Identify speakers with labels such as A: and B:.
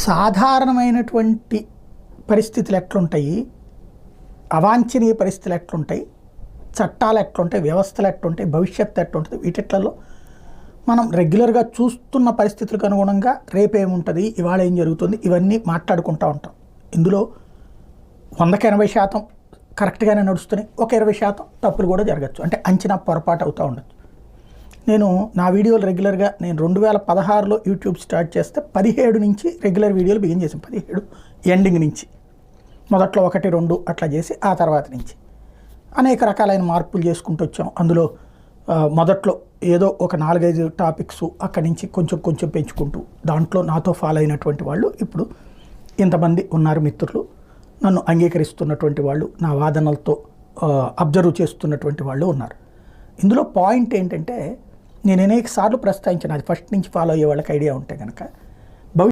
A: సాధారణమైనటువంటి పరిస్థితులు ఎట్లుంటాయి, అవాంఛనీయ పరిస్థితులు ఎట్లుంటాయి, చట్టాలు ఎట్లుంటాయి, వ్యవస్థలు ఎట్లుంటాయి, భవిష్యత్తు ఎట్లుంటుంది, వీటిట్లలో మనం రెగ్యులర్గా చూస్తున్న పరిస్థితులకు అనుగుణంగా రేపేముంటుంది, ఇవాళ ఏం జరుగుతుంది, ఇవన్నీ మాట్లాడుకుంటూ ఉంటాం. ఇందులో 100కి 80% కరెక్ట్గానే నడుస్తున్నాయి, ఒక 20% తప్పులు కూడా జరగచ్చు, అంటే అంచనా పొరపాటు అవుతూ ఉండొచ్చు. నేను నా వీడియోలు రెగ్యులర్గా నేను 2016లో యూట్యూబ్ స్టార్ట్ చేస్తే 17 నుంచి రెగ్యులర్ వీడియోలు బిగిన్ చేసాం. 17 ఎండింగ్ నుంచి, మొదట్లో 1, 2 అట్లా చేసి ఆ తర్వాత నుంచి అనేక రకాలైన మార్పులు చేసుకుంటూ వచ్చాం. అందులో మొదట్లో ఏదో ఒక 4-5 టాపిక్స్ అక్కడి నుంచి కొంచెం కొంచెం పెంచుకుంటూ దాంట్లో నాతో ఫాలో అయినటువంటి వాళ్ళు ఇప్పుడు ఇంతమంది ఉన్నారు మిత్రులు, నన్ను అంగీకరిస్తున్నటువంటి వాళ్ళు, నా వాదనలతో అబ్జర్వ్ చేస్తున్నటువంటి వాళ్ళు ఉన్నారు. ఇందులో పాయింట్ ఏంటంటే, నేను అనేక సార్లు ప్రస్తావించాను, అది ఫస్ట్ నుంచి ఫాలో అయ్యే వాళ్ళకి ఐడియా ఉంటే కనుక,